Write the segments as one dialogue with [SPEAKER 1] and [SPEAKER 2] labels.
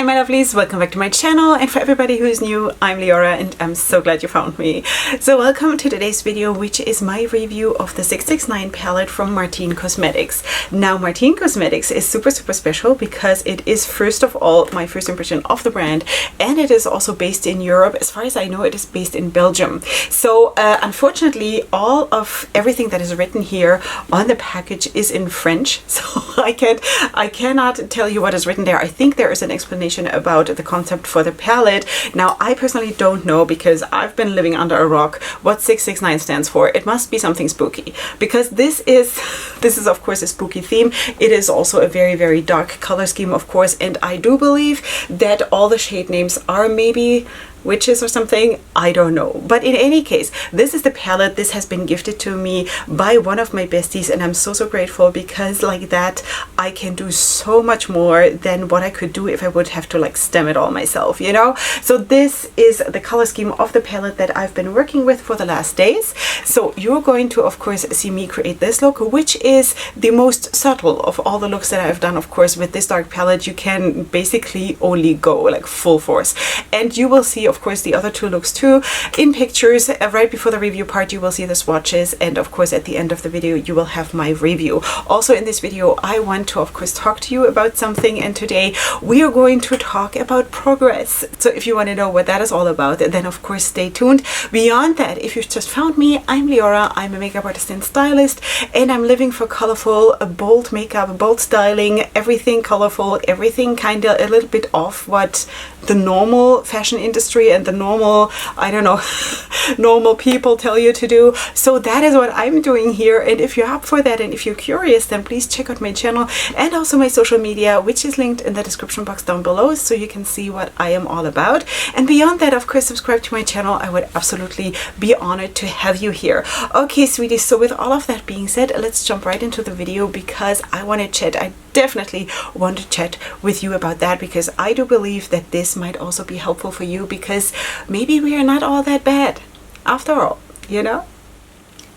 [SPEAKER 1] Hi my lovelies, welcome back to my channel, and for everybody who is new, I'm Leorah and I'm so glad you found me. So welcome to today's video, which is my review of the 669 palette from Martine Cosmetics. Now Martine Cosmetics is super special because it is first of all my first impression of the brand, and it is also based in Europe. As far as I know, it is based in Belgium. So unfortunately all of everything that is written here on the package is in French, so I cannot tell you what is written there. I think there is an explanation about the concept for the palette. Now I personally don't know, because I've been living under a rock, what 669 stands for. It must be something spooky, because this is of course a spooky theme. It is also a very dark color scheme, of course, and I do believe that all the shade names are maybe witches or something, I don't know. But in any case, this is the palette. This has been gifted to me by one of my besties, and I'm so grateful, because like that I can do so much more than what I could do if I would have to like stem it all myself, you know. So this is the color scheme of the palette that I've been working with for the last days. So you're going to of course see me create this look, which is the most subtle of all the looks that I've done. Of course, with this dark palette you can basically only go like full force, and you will see of course the other two looks too in pictures. Right before the review part you will see the swatches, and of course at the end of the video you will have my review. Also in this video I want to of course talk to you about something, and today we are going to talk about progress. So if you want to know what that is all about, then of course stay tuned. Beyond that, if you've just found me, I'm Leorah. I'm a makeup artist and stylist, and I'm living for colorful, bold makeup, bold styling, everything colorful, everything kind of a little bit off what the normal fashion industry and the normal, I don't know, normal people tell you to do. So that is what I'm doing here, and if you're up for that and if you're curious, then please check out my channel and also my social media, which is linked in the description box down below, so you can see what I am all about. And beyond that, of course, subscribe to my channel. I would absolutely be honored to have you here. Okay, sweeties, so with all of that being said, let's jump right into the video, because I want to chat. I definitely want to chat with you about that, because I do believe that this might also be helpful for you, because maybe we are not all that bad after all, you know.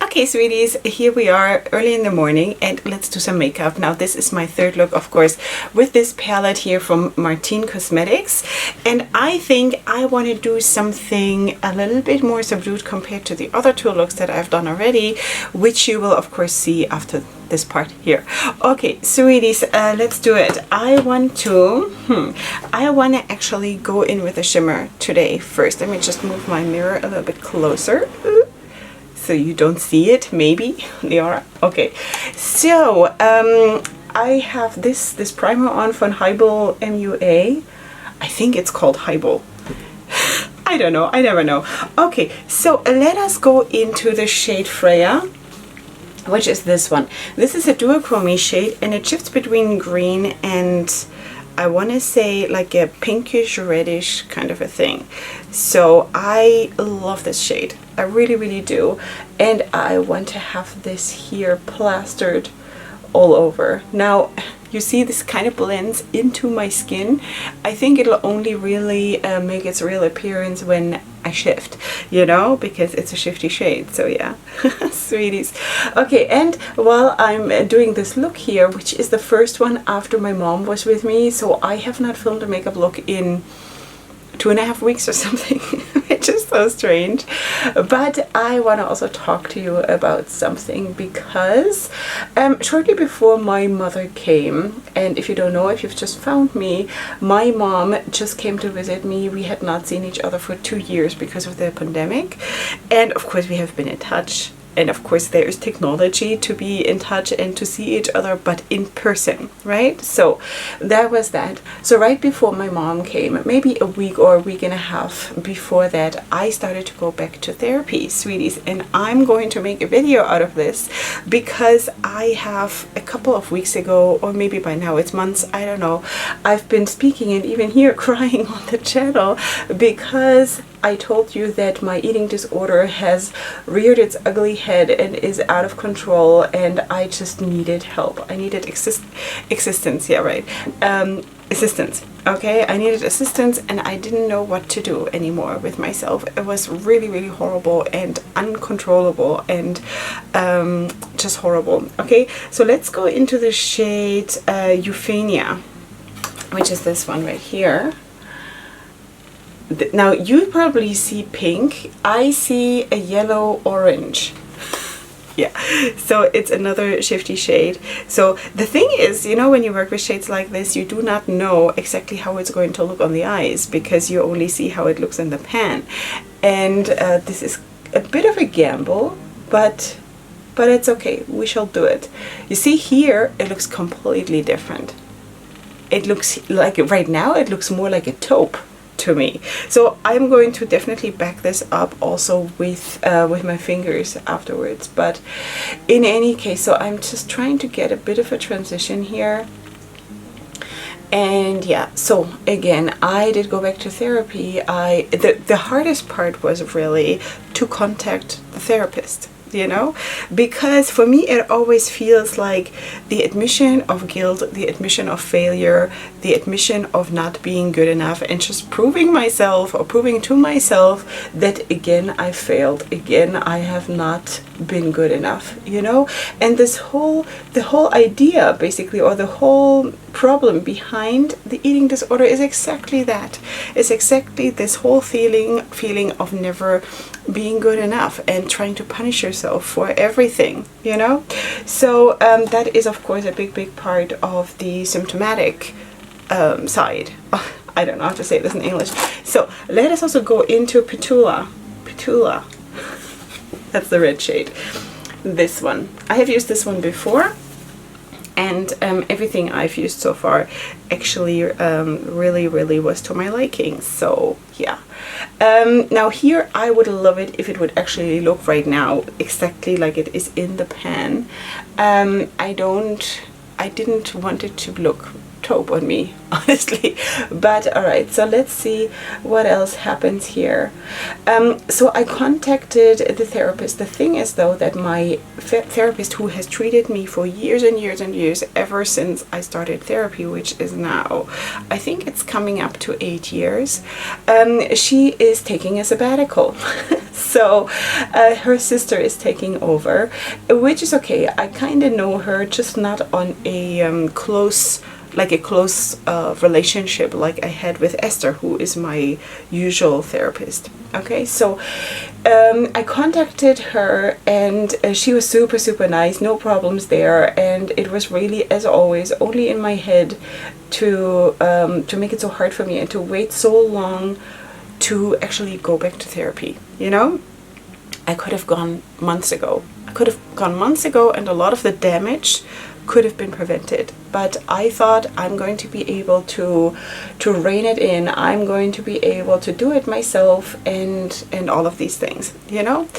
[SPEAKER 1] Okay, sweeties, here we are early in the morning, and let's do some makeup. Now this is my third look, of course, with this palette here from Martine Cosmetics, and I think I want to do something a little bit more subdued compared to the other two looks that I've done already, which you will of course see after this part here. Okay, sweeties, let's do it. I want to actually go in with a shimmer today first. Let me just move my mirror a little bit closer so you don't see it, maybe, Leorah. Okay, so I have this primer on from Jybel MUA. I think it's called Jybel. I don't know, I never know. Okay, so let us go into the shade Freya, which is this one. This is a duochrome shade, and it shifts between green and I want to say like a pinkish reddish kind of a thing. So I love this shade, I really do, and I want to have this here plastered all over. Now you see this kind of blends into my skin. I think it'll only really make its real appearance when I shift, you know, because it's a shifty shade. So yeah, sweeties. Okay, and while I'm doing this look here, which is the first one after my mom was with me, so I have not filmed a makeup look in 2.5 weeks or something, which is so strange. But I want to also talk to you about something, because shortly before my mother came, and if you don't know, if you've just found me, my mom just came to visit me. We had not seen each other for 2 years because of the pandemic, and of course we have been in touch. And of course there is technology to be in touch and to see each other, but in person, right? So that was that. So right before my mom came, maybe a week or a week and a half before that, I started to go back to therapy, sweeties. And I'm going to make a video out of this, because I have a couple of weeks ago, or maybe by now it's months, I don't know, I've been speaking and even here crying on the channel, because I told you that my eating disorder has reared its ugly head and is out of control, and I just needed help. I needed assistance, yeah, right. Assistance, okay? I needed assistance, and I didn't know what to do anymore with myself. It was really horrible and uncontrollable, and just horrible. Okay, so let's go into the shade Euphania. which is this one right here. Now you probably see pink. I see a yellow orange. Yeah, so it's another shifty shade. So the thing is, you know, when you work with shades like this, you do not know exactly how it's going to look on the eyes, because you only see how it looks in the pan. And this is a bit of a gamble, but it's okay. We shall do it. You see here, it looks completely different. It looks like, right now, it looks more like a taupe to me. So I'm going to definitely back this up also with my fingers afterwards. But in any case, so I'm just trying to get a bit of a transition here. And yeah, so again, I did go back to therapy. The hardest part was really to contact the therapist, you know, because for me it always feels like the admission of guilt, the admission of failure, the admission of not being good enough, and just proving myself or proving to myself that again I failed, again I have not been good enough, you know. And the whole idea basically, or the whole problem behind the eating disorder is exactly that. It's exactly this whole feeling of never being good enough and trying to punish yourself for everything, you know. So that is of course a big part of the symptomatic side. I don't know how to say this in English. So let us also go into Petula. That's the red shade. This one, I have used this one before, and everything I've used so far actually really was to my liking. So yeah. Now here I would love it if it would actually look right now exactly like it is in the pan. I didn't want it to look taupe on me, honestly, but all right, so let's see what else happens here. So I contacted the therapist. The thing is though that my therapist, who has treated me for years and years ever since I started therapy, which is now, I think it's coming up to 8 years, she is taking a sabbatical. So her sister is taking over, which is okay. I kind of know her, just not on a close relationship like I had with Esther, who is my usual therapist. Okay, so I contacted her, and she was super nice, no problems there, and it was really, as always, only in my head to make it so hard for me and to wait so long to actually go back to therapy, you know. I could have gone months ago. And a lot of the damage could have been prevented, but I thought I'm going to be able to rein it in. I'm going to be able to do it myself, and all of these things, you know.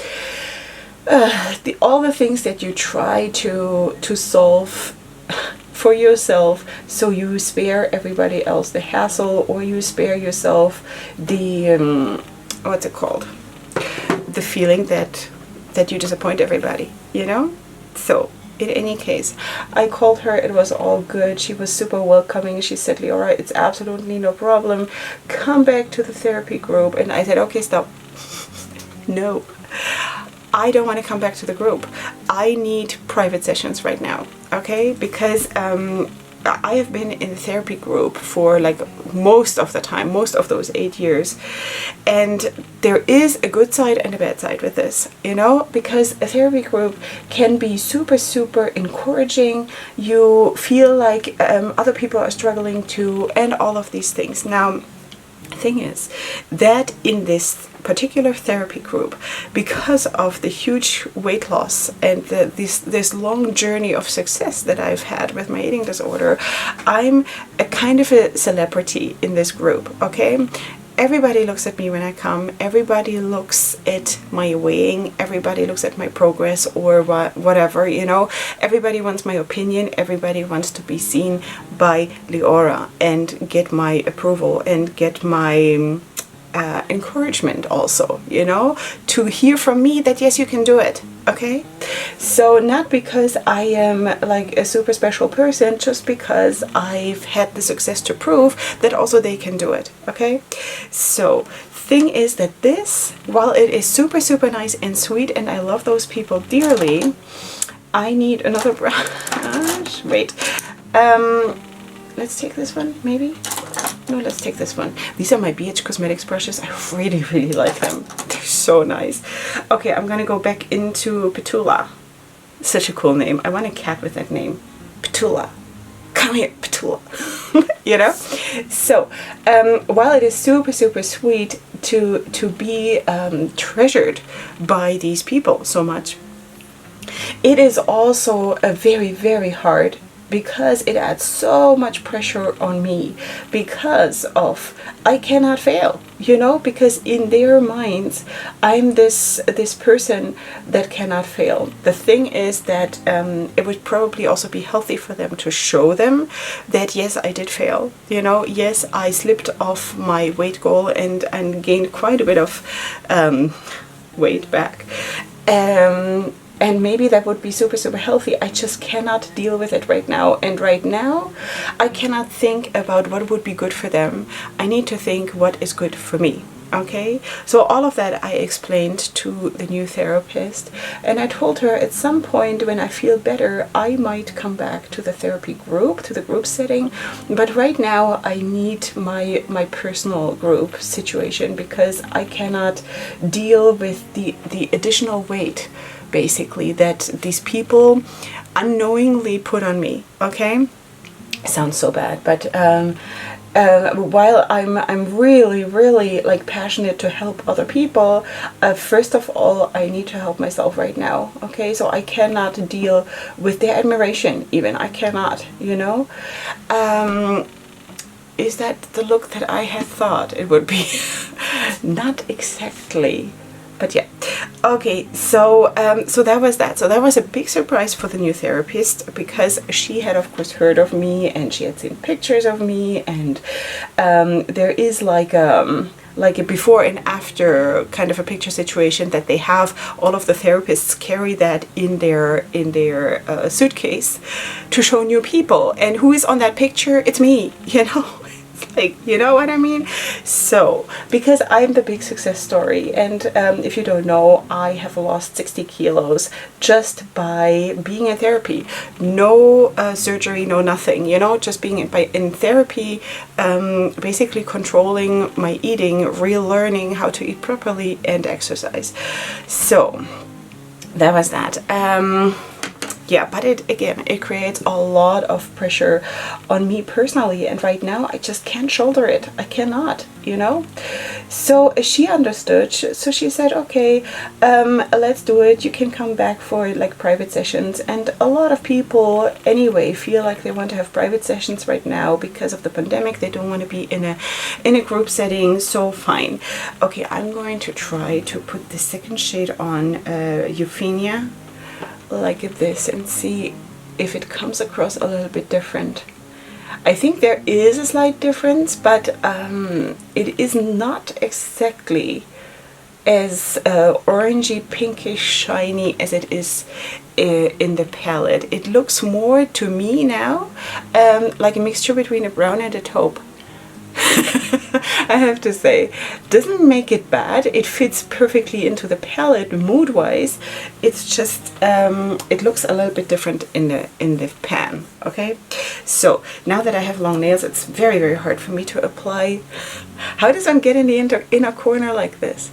[SPEAKER 1] All the things that you try to solve for yourself, so you spare everybody else the hassle, or you spare yourself the what's it called, the feeling that you disappoint everybody, you know. So in any case, I called her, it was all good. She was super welcoming. She said, Leorah, it's absolutely no problem. Come back to the therapy group. And I said, okay, stop. No, I don't want to come back to the group. I need private sessions right now, okay? Because I have been in the therapy group for like most of the time, most of those 8 years. And there is a good side and a bad side with this, you know, because a therapy group can be super encouraging. You feel like other people are struggling too, and all of these things. Now, the thing is that in this particular therapy group, because of the huge weight loss and this long journey of success that I've had with my eating disorder, I'm a kind of a celebrity in this group, okay? Everybody looks at me when I come. Everybody looks at my weighing. Everybody looks at my progress or whatever, you know. Everybody wants my opinion. Everybody wants to be seen by Leorah and get my approval and get my encouragement also, you know, to hear from me that yes, you can do it, okay? So not because I am like a super special person, just because I've had the success to prove that also they can do it, okay? So thing is that this, while it is super nice and sweet, and I love those people dearly, I need another brush. Wait. let's take this one, maybe. No, let's take this one. These are my BH Cosmetics brushes. I really, really like them. They're so nice. Okay, I'm gonna go back into Petula. Such a cool name. I want a cat with that name. Petula. Come here, Petula. You know? So, while it is super, super sweet to be treasured by these people so much, it is also a very, very hard, because it adds so much pressure on me, because of I cannot fail, you know, because in their minds I'm this person that cannot fail. The thing is that it would probably also be healthy for them to show them that yes, I did fail, you know, yes, I slipped off my weight goal and gained quite a bit of weight back. And maybe that would be super, super healthy. I just cannot deal with it right now. And right now, I cannot think about what would be good for them. I need to think what is good for me. Okay? So all of that I explained to the new therapist. And I told her at some point when I feel better, I might come back to the therapy group, to the group setting. But right now, I need my personal group situation, because I cannot deal with the additional weight, basically, that these people unknowingly put on me. Okay, sounds so bad, but while I'm really, really like passionate to help other people, first of all I need to help myself right now. Okay, so I cannot deal with their admiration, even. I cannot, you know. Is that the look that I had thought it would be? Not exactly. But yeah, okay, so so that was that. So that was a big surprise for the new therapist, because she had of course heard of me and she had seen pictures of me, and there is like a before and after kind of a picture situation that they have. All of the therapists carry that in their suitcase to show new people, and who is on that picture? It's me, you know. Like, you know what I mean? So, because I'm the big success story, and if you don't know, I have lost 60 kilos just by being in therapy. No surgery, no nothing, you know, just being in therapy, basically controlling my eating, relearning how to eat properly and exercise. So, that was that. Yeah, but it creates a lot of pressure on me personally, and right now I just can't shoulder it. I cannot, you know. So she understood, so she said, okay, let's do it. You can come back for like private sessions. And a lot of people anyway feel like they want to have private sessions right now because of the pandemic. They don't want to be in a group setting. So fine. Okay, I'm going to try to put the second shade on, Euphenia, like this, and see if it comes across a little bit different. I think there is a slight difference, but it is not exactly as orangey, pinkish, shiny as it is in the palette. It looks more to me now like a mixture between a brown and a taupe. I have to say, doesn't make it bad. It fits perfectly into the palette mood wise. It's just it looks a little bit different in the pan. Okay, so now that I have long nails, it's very, very hard for me to apply. How does one get in the inner corner like this?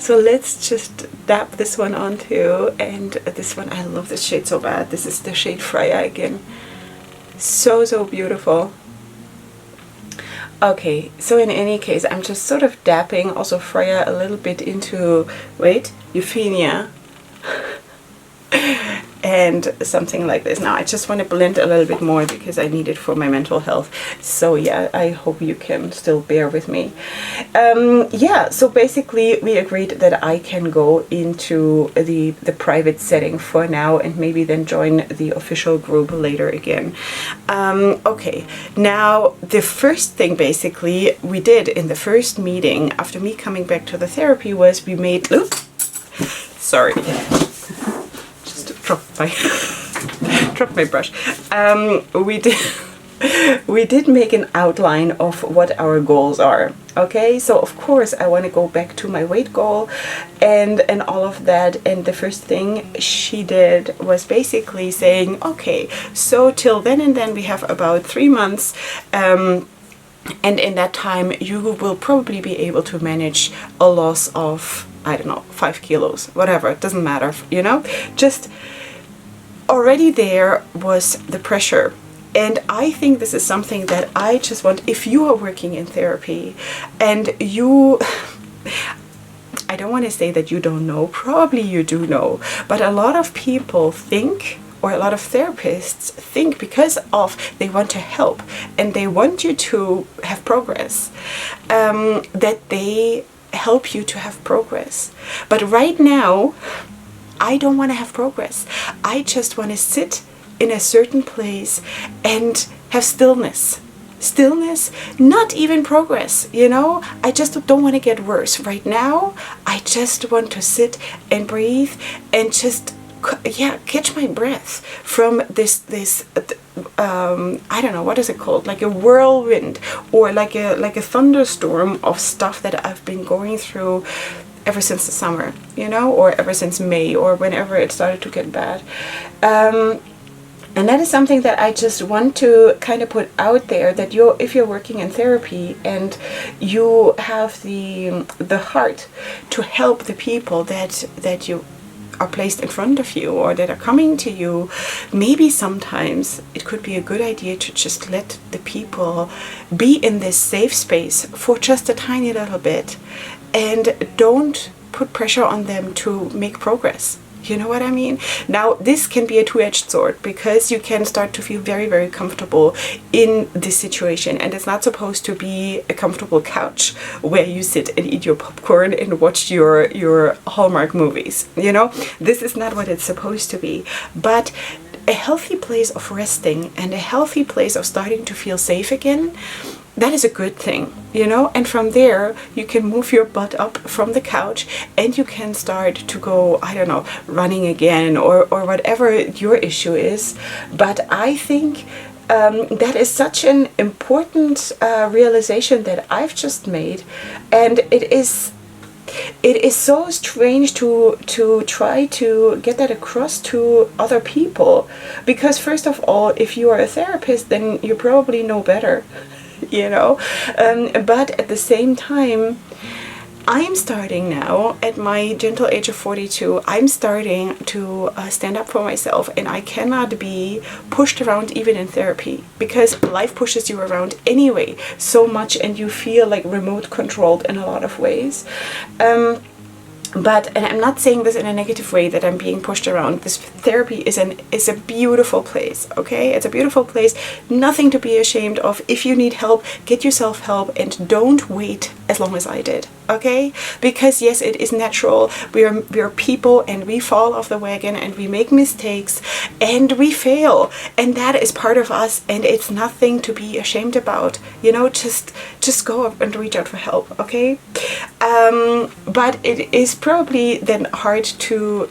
[SPEAKER 1] So let's just dab this one on too, and this one, I love this shade so bad. This is the shade Freya again. So beautiful. Okay, so in any case, I'm just sort of dapping also Freya a little bit into, wait, Euphenia. And something like this. Now I just want to blend a little bit more because I need it for my mental health. So yeah, I hope you can still bear with me. Yeah, so basically we agreed that I can go into the private setting for now, and maybe then join the official group later again. Okay, now the first thing basically we did in the first meeting after me coming back to the therapy was we made, oops, sorry. Drop my brush. We did we did make an outline of what our goals are. Okay, so of course I want to go back to my weight goal and all of that. And the first thing she did was basically saying, okay, so till then and then we have about 3 months, and in that time you will probably be able to manage a loss of, I don't know, 5 kilos, whatever, it doesn't matter, you know. Just already there was the pressure. And I think this is something that I just want, if you are working in therapy and you, I don't want to say that you don't know, probably you do know, but a lot of people think, or a lot of therapists think, because of they want to help and they want you to have progress, that they help you to have progress. But right now, I don't want to have progress. I just want to sit in a certain place and have stillness. Stillness, not even progress, you know. I just don't want to get worse. Right now, I just want to sit and breathe and just, yeah, catch my breath from this I don't know, what is it called? Like a whirlwind, or like a thunderstorm of stuff that I've been going through ever since the summer, you know, or ever since May, or whenever it started to get bad. And that is something that I just want to kind of put out there, that if you're working in therapy and you have the heart to help the people that you are placed in front of you or that are coming to you, maybe sometimes it could be a good idea to just let the people be in this safe space for just a tiny little bit, and don't put pressure on them to make progress. You know what I mean? Now, this can be a two-edged sword, because you can start to feel very, very comfortable in this situation. And it's not supposed to be a comfortable couch where you sit and eat your popcorn and watch your Hallmark movies. You know, this is not what it's supposed to be. But a healthy place of resting and a healthy place of starting to feel safe again, that is a good thing, you know. And from there you can move your butt up from the couch and you can start to go, I don't know, running again, or whatever your issue is. But I think that is such an important realization that I've just made, and it is so strange to try to get that across to other people, because first of all, if you are a therapist, then you probably know better, you know. But at the same time, I'm starting now, at my gentle age of 42, I'm starting to stand up for myself, and I cannot be pushed around even in therapy, because life pushes you around anyway so much, and you feel like remote controlled in a lot of ways. And I'm not saying this in a negative way, that I'm being pushed around. This therapy is a beautiful place, okay? It's a beautiful place, nothing to be ashamed of. If you need help, get yourself help, and don't wait as long as I did, okay? Because yes, it is natural. We are people, and we fall off the wagon, and we make mistakes, and we fail, and that is part of us, and it's nothing to be ashamed about, you know. Just go up and reach out for help, okay? But it is probably then hard to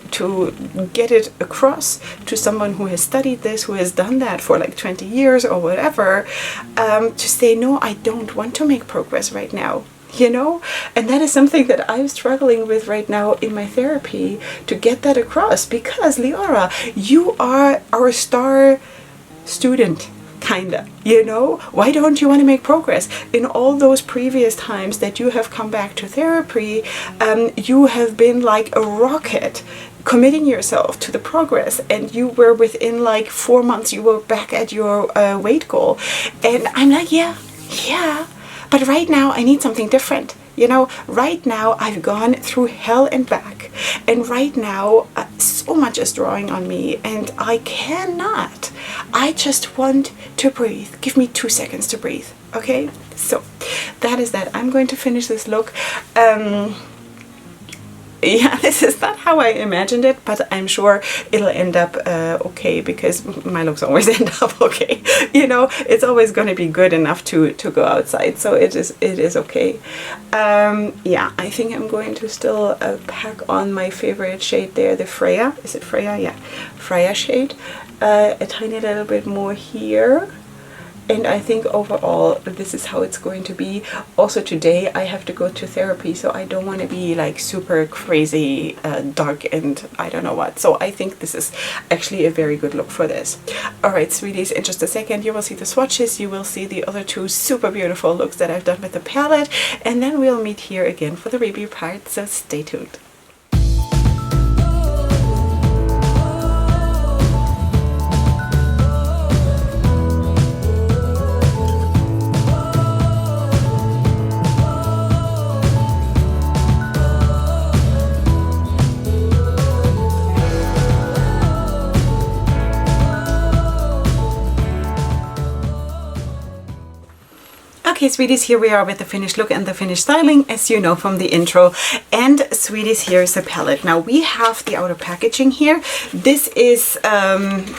[SPEAKER 1] get it across to someone who has studied this, who has done that for like 20 years or whatever, to say, no, I don't want to make progress right now, you know. And that is something that I'm struggling with right now in my therapy, to get that across, because Leorah, you are our star student, kinda, you know. Why don't you want to make progress? In all those previous times that you have come back to therapy, you have been like a rocket, committing yourself to the progress, and you were within like 4 months you were back at your weight goal. And I'm like, yeah, but right now I need something different. You know, right now I've gone through hell and back, and right now so much is drawing on me, and I cannot. I just want to breathe. Give me 2 seconds to breathe, okay? So that is that. I'm going to finish this look. Yeah, this is not how I imagined it, but I'm sure it'll end up okay, because my looks always end up okay. You know, it's always going to be good enough to go outside, so it is okay. Yeah, I think I'm going to still pack on my favorite shade there, the Freya. Is it Freya? Yeah, Freya shade. A tiny little bit more here. and I think overall this is how it's going to be. Also today I have to go to therapy, so I don't want to be like super crazy dark and I don't know what. So I think this is actually a very good look for this. Alright sweeties, in just a second you will see the swatches, you will see the other two super beautiful looks that I've done with the palette, and then we'll meet here again for the review part, so stay tuned. Okay sweeties, here we are with the finished look and the finished styling, as you know from the intro. And sweeties, here's the palette. Now we have the outer packaging here. This is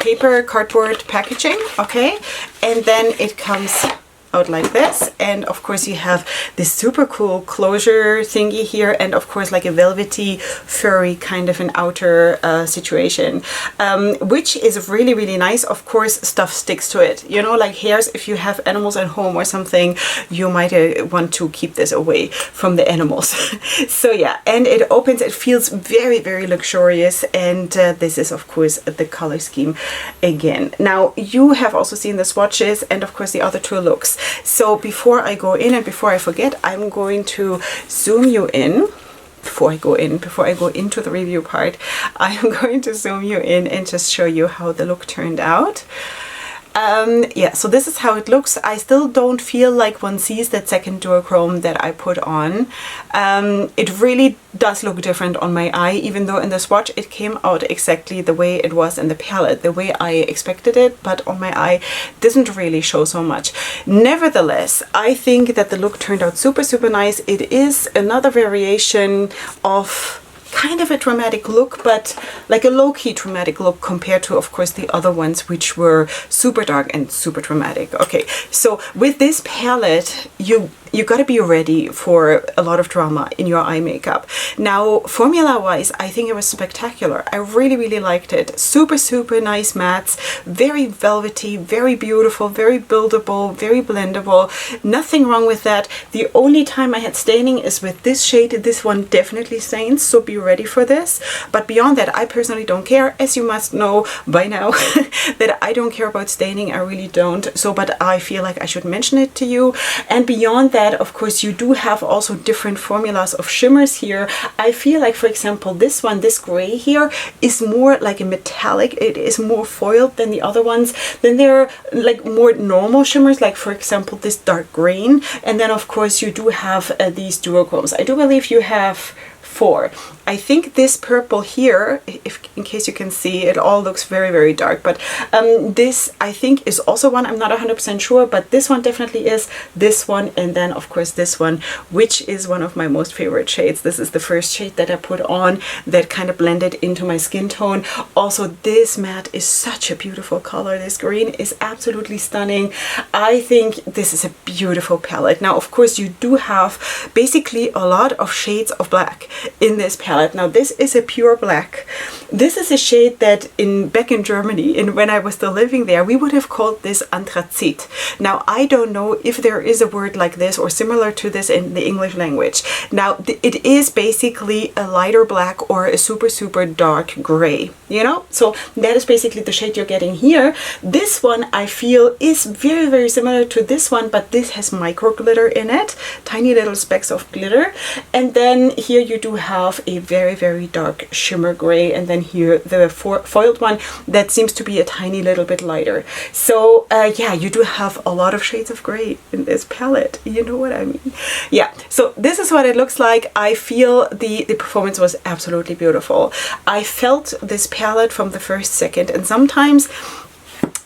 [SPEAKER 1] paper cardboard packaging, okay? And then it comes out like this, and of course you have this super cool closure thingy here, and of course like a velvety furry kind of an outer situation, which is really really nice. Of course stuff sticks to it, you know, like hairs. If you have animals at home or something, you might want to keep this away from the animals. So yeah, and it opens, it feels very very luxurious, and this is of course the color scheme again. Now you have also seen the swatches and of course the other two looks. So before I go in and before I forget, I'm going to zoom you in. Before I go into the review part, I'm going to zoom you in and just show you how the look turned out. Yeah, so this is how it looks. I still don't feel like one sees that second duochrome that I put on. It really does look different on my eye, even though in the swatch it came out exactly the way it was in the palette, the way I expected it, but on my eye doesn't really show so much. Nevertheless, I think that the look turned out super super nice. It is another variation of kind of a dramatic look, but like a low-key dramatic look compared to of course the other ones which were super dark and super dramatic. Okay, so with this palette you gotta be ready for a lot of drama in your eye makeup. Now formula wise, I think it was spectacular. I really really liked it. Super super nice mattes, very velvety, very beautiful, very buildable, very blendable. Nothing wrong with that. The only time I had staining is with this shade. This one definitely stains, so be ready for this. But beyond that, I personally don't care, as you must know by now that I don't care about staining. I really don't. So but I feel like I should mention it to you. And beyond that, of course, you do have also different formulas of shimmers here. I feel like, for example, this one, this gray here, is more like a metallic. It is more foiled than the other ones. Then there are like more normal shimmers, like for example this dark green. And then of course you do have these duochromes. I do believe you have 4. I think this purple here, if in case you can see, it all looks very very dark, but this I think is also one. I'm not 100% sure, but this one definitely is, this one, and then of course this one, which is one of my most favorite shades. This is the first shade that I put on that kind of blended into my skin tone. Also this matte is such a beautiful color. This green is absolutely stunning. I think this is a beautiful palette. Now of course you do have basically a lot of shades of black in this palette. Now this is a pure black. This is a shade that back in Germany, when I was still living there, we would have called this anthracite. Now I don't know if there is a word like this or similar to this in the English language. Now it is basically a lighter black or a super super dark gray, you know, so that is basically the shade you're getting here. This one I feel is very very similar to this one, but this has micro glitter in it, tiny little specks of glitter. And then here you do have a very very dark shimmer gray, and then here the foiled one that seems to be a tiny little bit lighter. So yeah, you do have a lot of shades of gray in this palette, you know what I mean. Yeah, so this is what it looks like. I feel the performance was absolutely beautiful. I felt this palette from the first second, and sometimes,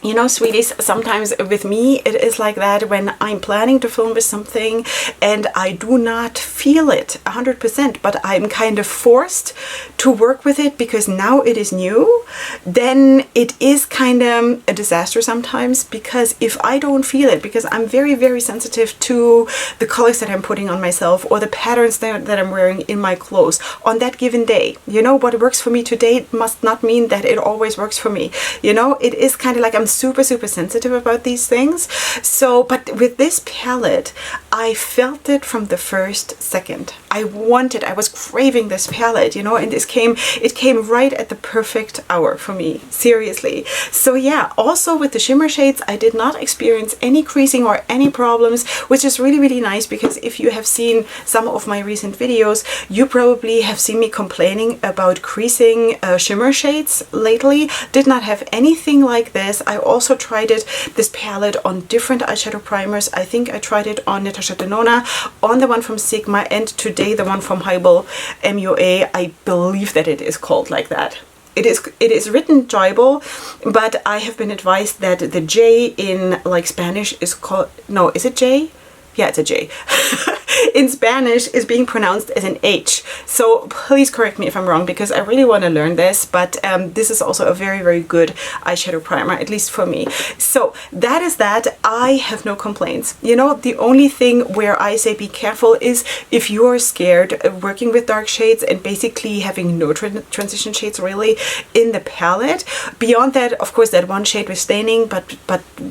[SPEAKER 1] you know, sweeties, sometimes with me it is like that when I'm planning to film with something and I do not feel it 100%, but I'm kind of forced to work with it because now it is new. Then it is kind of a disaster sometimes, because if I don't feel it, because I'm very very sensitive to the colors that I'm putting on myself or the patterns that I'm wearing in my clothes on that given day. You know, what works for me today must not mean that it always works for me. You know, it is kind of like I'm super, super sensitive about these things. So, but with this palette, I felt it from the first second. I was craving this palette, you know, and it came right at the perfect hour for me, seriously. So yeah, also with the shimmer shades, I did not experience any creasing or any problems, which is really, really nice, because if you have seen some of my recent videos, you probably have seen me complaining about creasing shimmer shades lately. Did not have anything like this. I also tried this palette on different eyeshadow primers. I think I tried it on Natasha Denona, on the one from Sigma, and today the one from Jybel MUA. I believe that it is called like that. It is written Jybel, but I have been advised that the J in like Spanish is called, no, is it J? Yeah, it's a J. In Spanish is being pronounced as an H. So please correct me if I'm wrong, because I really want to learn this, but this is also a very, very good eyeshadow primer, at least for me. So that is that. I have no complaints. You know, the only thing where I say be careful is if you are scared working with dark shades and basically having no transition shades really in the palette. Beyond that, of course, that one shade with staining, but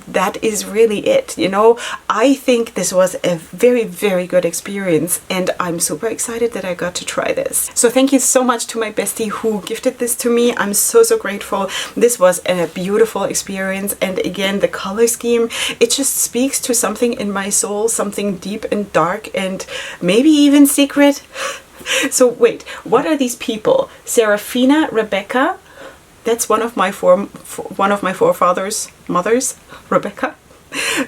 [SPEAKER 1] that is really it. You know, I think this was a very, very good experience, and I'm super excited that I got to try this. So thank you so much to my bestie who gifted this to me. I'm so, so grateful. This was a beautiful experience, and again, the color scheme, it just speaks to something in my soul, something deep and dark and maybe even secret. So wait, what are these people? Serafina, Rebecca, that's one of my forefathers' mothers, Rebecca.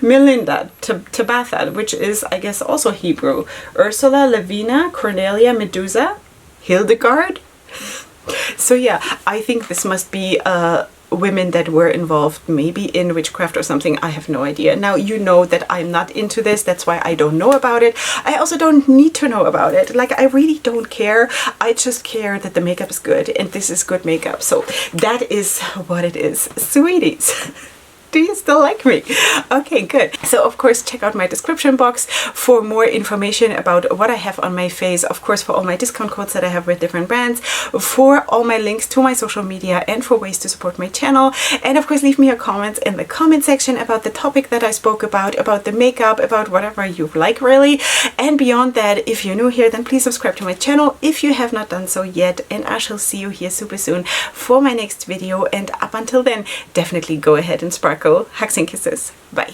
[SPEAKER 1] Melinda, Tabitha, which is, I guess, also Hebrew. Ursula, Lavina, Cornelia, Medusa, Hildegard. So yeah, I think this must be women that were involved maybe in witchcraft or something. I have no idea. Now, you know that I'm not into this. That's why I don't know about it. I also don't need to know about it. Like, I really don't care. I just care that the makeup is good, and this is good makeup. So that is what it is. Sweeties. Do you still like me? Okay, good. So of course, check out my description box for more information about what I have on my face. Of course, for all my discount codes that I have with different brands, for all my links to my social media, and for ways to support my channel. And of course, leave me your comments in the comment section about the topic that I spoke about the makeup, about whatever you like really. And beyond that, if you're new here, then please subscribe to my channel if you have not done so yet. And I shall see you here super soon for my next video. And up until then, definitely go ahead and sparkle. Hugs and kisses. Bye.